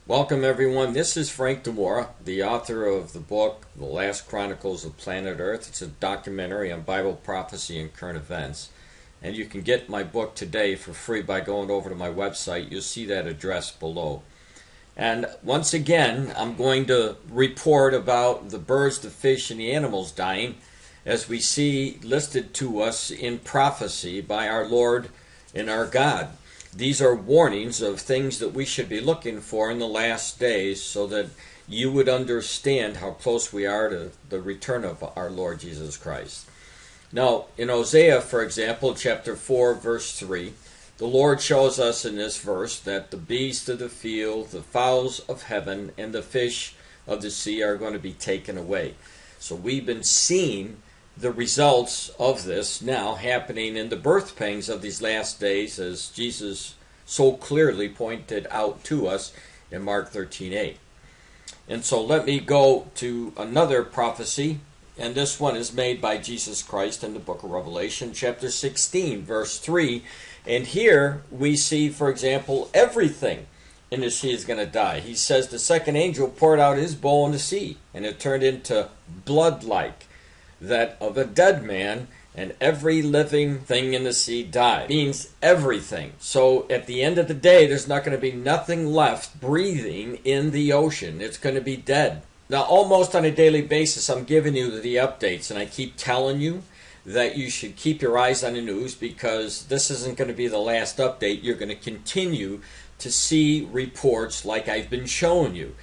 Welcome everyone. This is Frank DiMora, the author of the book The Last Chronicles of Planet Earth. It's a documentary on Bible prophecy and current events. And you can get my book today for free by going over to my website. You'll see that address below. And once again, I'm going to report about the birds, the fish, and the animals dying as we see listed to us in prophecy by our Lord and our God. These are warnings of things that we should be looking for in the last days so that you would understand how close we are to the return of our Lord Jesus Christ. Now, in Hosea, for example, chapter 4, verse 3, the Lord shows us in this verse that the beasts of the field, the fowls of heaven, and the fish of the sea are going to be taken away. So we've been seeing the results of this now happening in the birth pangs of these last days, as Jesus so clearly pointed out to us in Mark 13:8. And so let me go to another prophecy, and this one is made by Jesus Christ in the book of Revelation, chapter 16, verse 3. And here we see, for example, everything in the sea is going to die. He says the second angel poured out his bowl in the sea, and it turned into blood like that of a dead man, and every living thing in the sea died. Means everything. So at the end of the day, there's not going to be nothing left breathing in the ocean. It's going to be dead. Now, almost on a daily basis, I'm giving you the updates, and I keep telling you that you should keep your eyes on the news, because this isn't going to be the last update. You're going to continue to see reports like I've been showing you.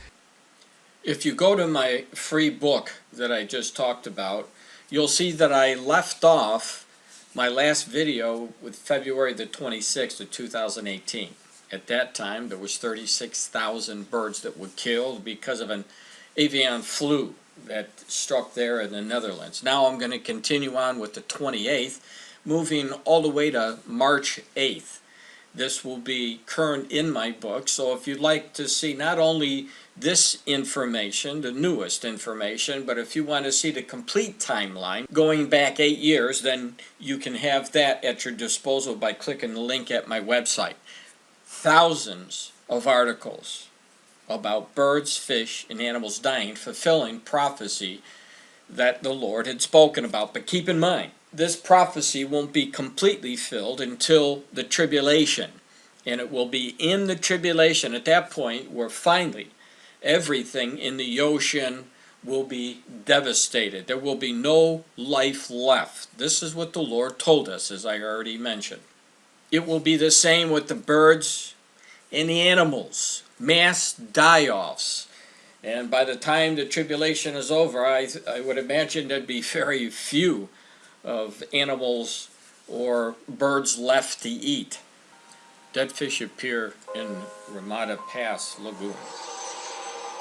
If you go to my free book that I just talked about, you'll see that I left off my last video with February the 26th of 2018. At that time, there was 36,000 birds that were killed because of an avian flu that struck there in the Netherlands. Now I'm going to continue on with the 28th, moving all the way to March 8th. This will be current in my book, so if you'd like to see not only this information, the newest information, but if you want to see the complete timeline going back 8 years, then you can have that at your disposal by clicking the link at my website. Thousands of articles about birds, fish, and animals dying, fulfilling prophecy that the Lord had spoken about. But keep in mind, this prophecy won't be completely filled until the tribulation. And it will be in the tribulation at that point where finally everything in the ocean will be devastated. There will be no life left. This is what the Lord told us, as I already mentioned. It will be the same with the birds and the animals. Mass die-offs. And by the time the tribulation is over, I would imagine there'd be very few of animals or birds left to eat. Dead fish appear in Ramada Pass Lagoon,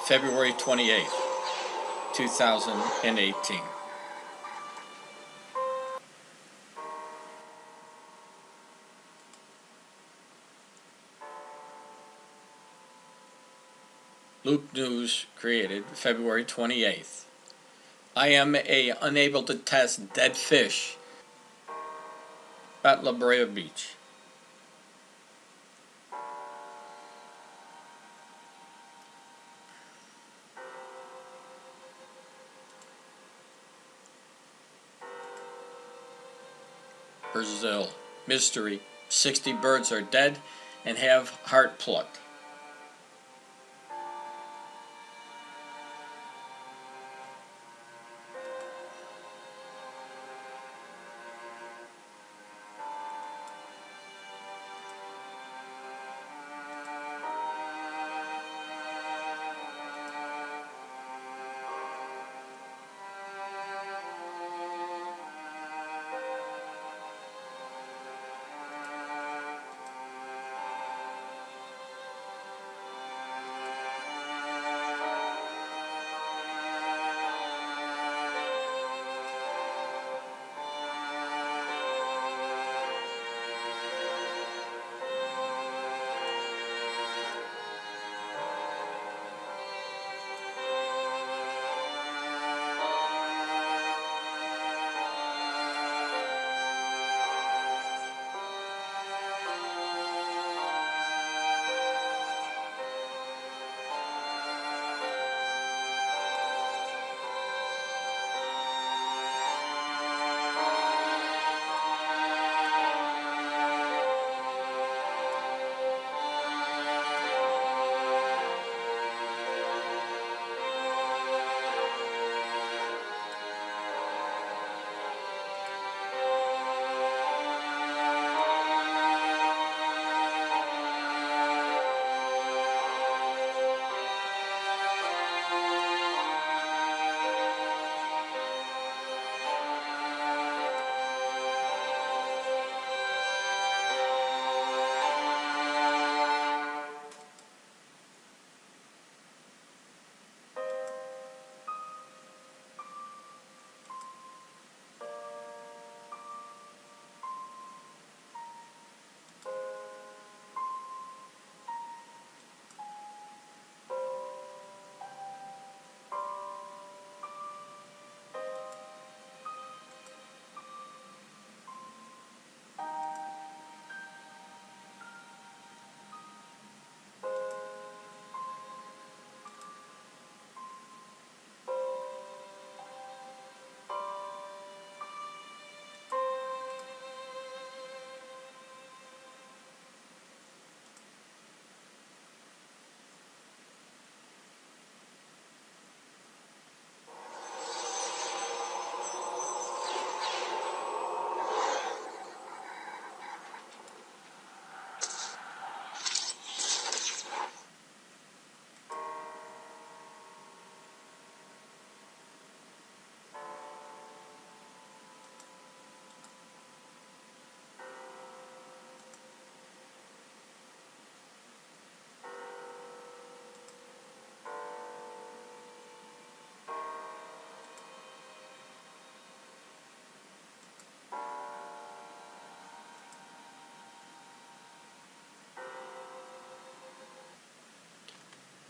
February 28th, 2018. Luke News created February 28th. I am unable to test dead fish at La Brea Beach. Brazil. Mystery. 60 birds are dead and have heart plucked.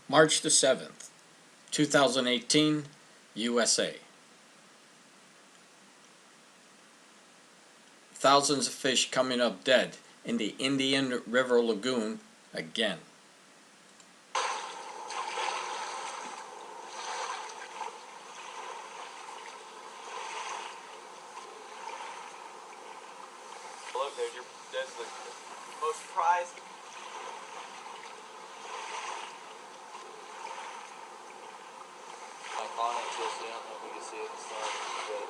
March the 7th, 2018, USA. Thousands of fish coming up dead in the Indian River Lagoon again. Look, there's the most prized. Like on it, just I don't know if we can see it in the sun, but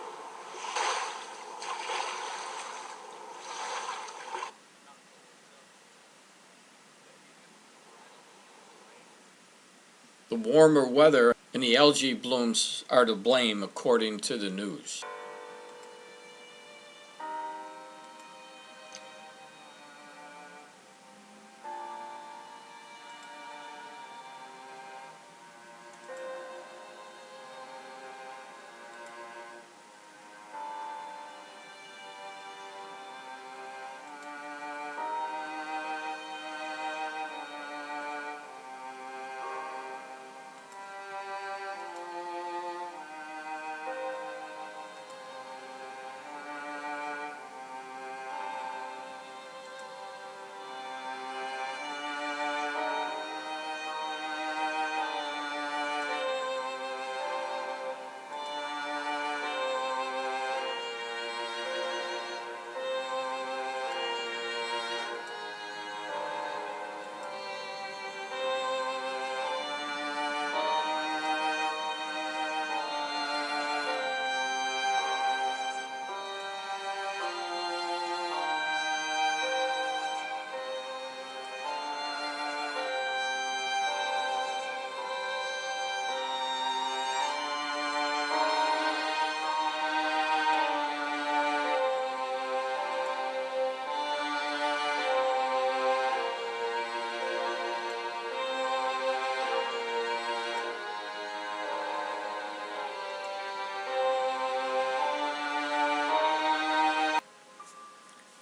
the warmer weather and the algae blooms are to blame, according to the news.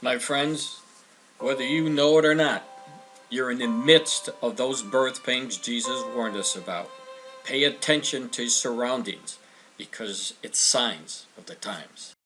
My friends, whether you know it or not, you're in the midst of those birth pains Jesus warned us about. Pay attention to your surroundings, because it's signs of the times.